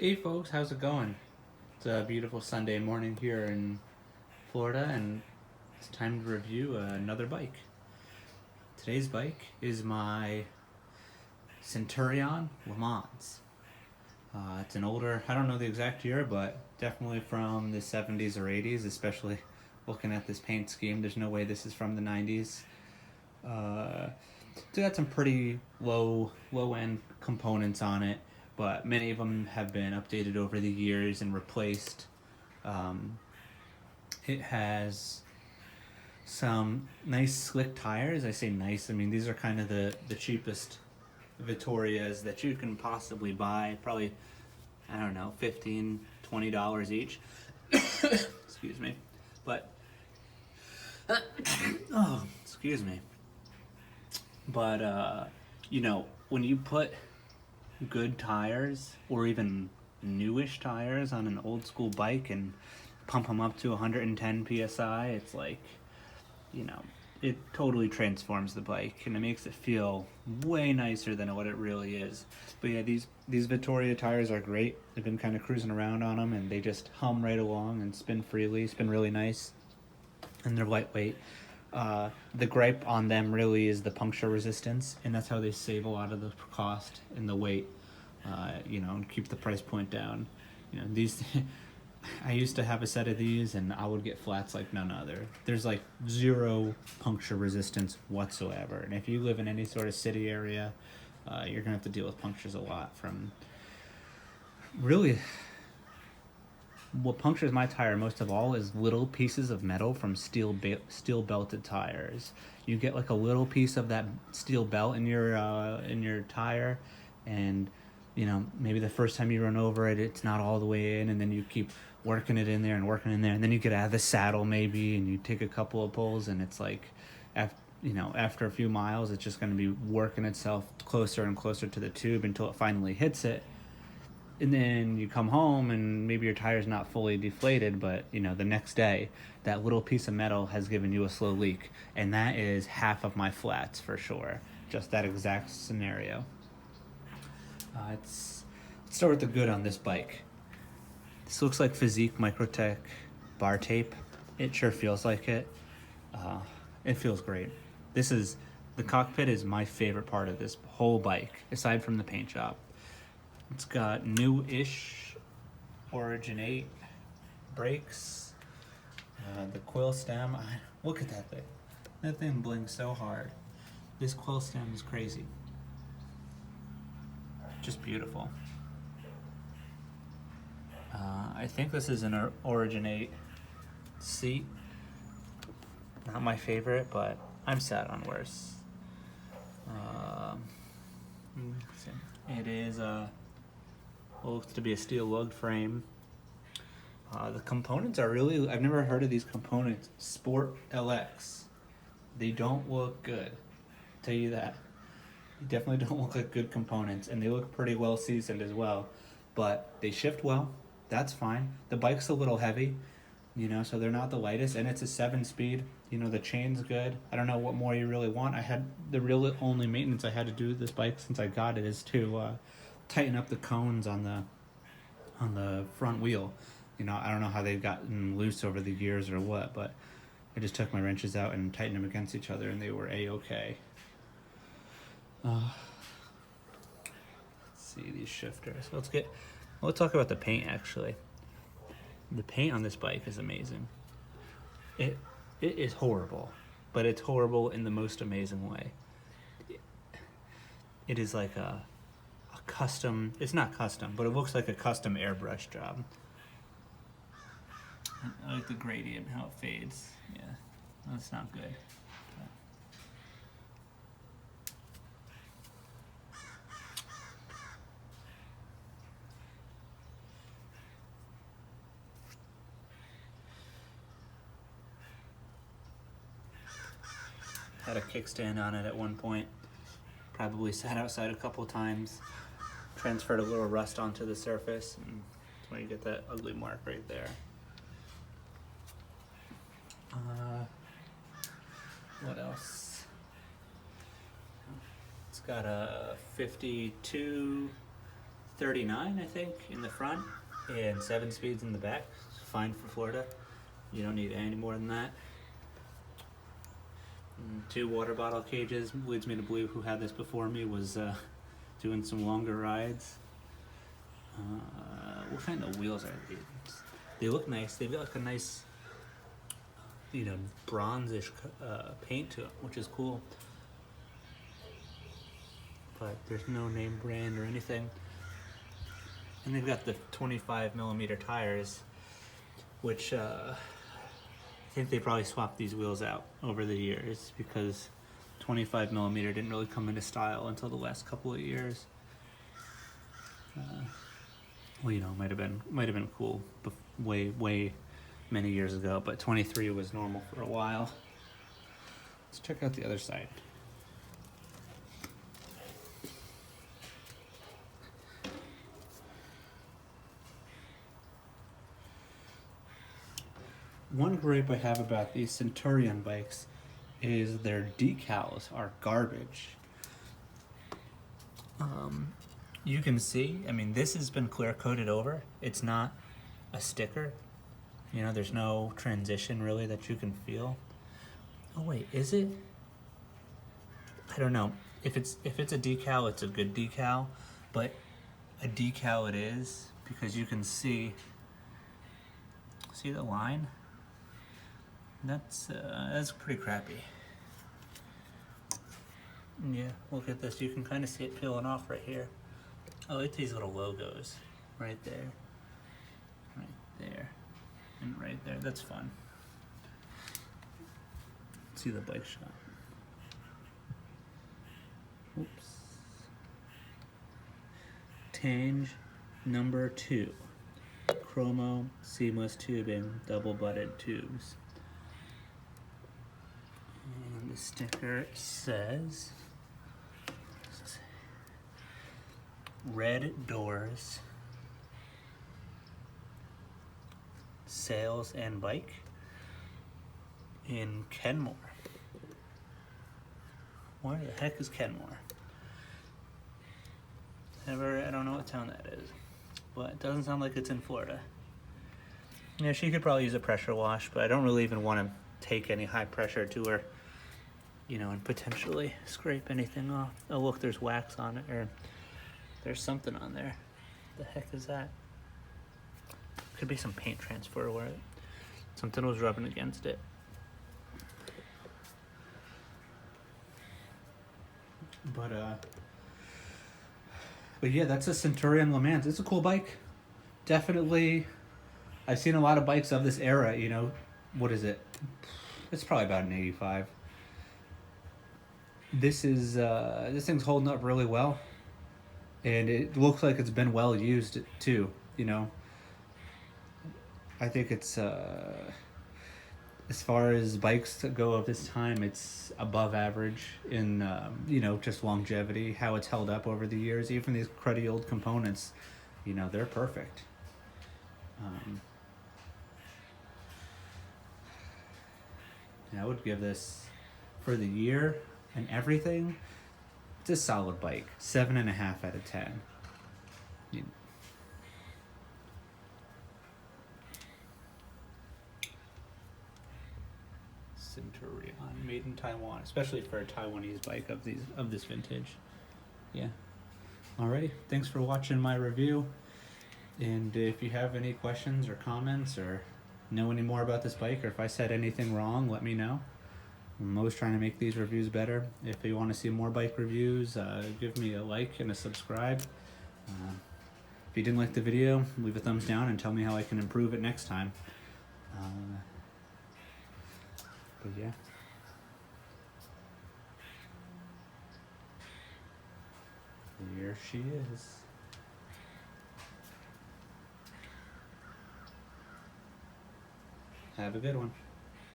Hey folks, how's it going? It's a beautiful Sunday morning here in Florida, and it's time to review another bike. Today's bike is my Centurion Le Mans. It's an older, I don't know the exact year, but definitely from the 70s or 80s, especially looking at this paint scheme. There's no way this is from the 90s. It's got some pretty low end components on it, but many of them have been updated over the years and replaced. Um, it has some nice slick tires. I say nice, I mean these are kind of the cheapest Vittorias that you can possibly buy. Probably, I don't know, $15-$20 each. Excuse me. But, oh, excuse me. But, when you put good tires or even newish tires on an old school bike and pump them up to 110 psi, it's like, it totally transforms the bike and it makes it feel way nicer than what it really is. But yeah, these Vittoria tires are great. I've been kind of cruising around on them and they just hum right along and spin freely, spin really nice, and they're lightweight. The gripe on them really is the puncture resistance, and that's how they save a lot of the cost and the weight, and keep the price point down. These, I used to have a set of these, and I would get flats like none other. There's like zero puncture resistance whatsoever, and if you live in any sort of city area, you're gonna have to deal with punctures a lot from really. What punctures my tire most of all is little pieces of metal from steel belted tires. You get like a little piece of that steel belt in your tire, and maybe the first time you run over it, it's not all the way in, and then you keep working it in there and working in there, and then you get out of the saddle maybe, and you take a couple of pulls, and it's like, after a few miles, it's just going to be working itself closer and closer to the tube until it finally hits it. And then you come home and maybe your tire's not fully deflated, but the next day that little piece of metal has given you a slow leak, and that is half of my flats for sure. Just that exact scenario. Let's start with the good on this bike. This looks like Physique Microtech bar tape. It sure feels like it. It feels great. The cockpit is my favorite part of this whole bike, aside from the paint job. It's got new-ish Origin 8 brakes. The quill stem. Look at that thing. That thing blinks so hard. This quill stem is crazy. Just beautiful. I think this is an Origin 8 seat. Not my favorite, but I'm sat on worse. It is looks to be a steel lugged frame. The components are really, I've never heard of these components. Sport LX. They don't look good. I'll tell you that. They definitely don't look like good components, and they look pretty well seasoned as well. But they shift well. That's fine. The bike's a little heavy, so they're not the lightest, and it's a 7-speed. The chain's good. I don't know what more you really want. I had the real only maintenance I had to do with this bike since I got it is to tighten up the cones on the front wheel. I don't know how they've gotten loose over the years or what, but I just took my wrenches out and tightened them against each other, and they were a-okay. Let's see these shifters. Let's talk about the paint. Actually, the paint on this bike is amazing. It is horrible, but it's horrible in the most amazing way. It is like a custom, it's not custom, but it looks like a custom airbrush job. I like the gradient, how it fades. Yeah, that's not good. Had a kickstand on it at one point. Probably sat outside a couple times. Transferred a little rust onto the surface, and that's why you get that ugly mark right there. What else? It's got a 52 39, I think, in the front, and 7 speeds in the back. Fine for Florida. You don't need any more than that. 2 water bottle cages. Leads me to believe who had this before me was doing some longer rides. What kind of wheels are these? They look nice. They've got like a nice, bronzish paint to it, which is cool. But there's no name brand or anything. And they've got the 25 millimeter tires, which I think they probably swapped these wheels out over the years because 25 millimeter didn't really come into style until the last couple of years. Might have been cool way many years ago, but 23 was normal for a while. Let's check out the other side. One gripe I have about these Centurion bikes is their decals are garbage. You can see, this has been clear coated over. It's not a sticker. There's no transition really that you can feel. Oh wait, is it? I don't know. If it's a decal, it's a good decal, but a decal it is because you can see the line? That's pretty crappy. Yeah, look at this. You can kind of see it peeling off right here. I like these little logos right there, and right there. That's fun. Let's see the bike shot. Oops. Tange number 2. Chromo seamless tubing, double butted tubes. And the sticker says red doors, sales and bike in Kenmore. Where the heck is Kenmore? I don't know what town that is, but it doesn't sound like it's in Florida. Yeah, she could probably use a pressure wash, but I don't really even want to take any high pressure to her, and potentially scrape anything off. Oh look, there's wax on it, or there's something on there. The heck is that? Could be some paint transfer where something was rubbing against it. But yeah, that's a Centurion Le Mans. It's a cool bike. Definitely, I've seen a lot of bikes of this era, what is it? It's probably about an 85. This thing's holding up really well. And it looks like it's been well used too, I think it's, as far as bikes go of this time, it's above average in, just longevity, how it's held up over the years. Even these cruddy old components, they're perfect. I would give this, for the year and everything, it's a solid bike. 7.5 out of 10. Centurion, made in Taiwan, especially for a Taiwanese bike of this vintage. Yeah. Alrighty, thanks for watching my review. And if you have any questions or comments or know any more about this bike, or if I said anything wrong, let me know. I'm always trying to make these reviews better. If you want to see more bike reviews, give me a like and a subscribe. If you didn't like the video, leave a thumbs down and tell me how I can improve it next time. But yeah. Here she is. Have a good one.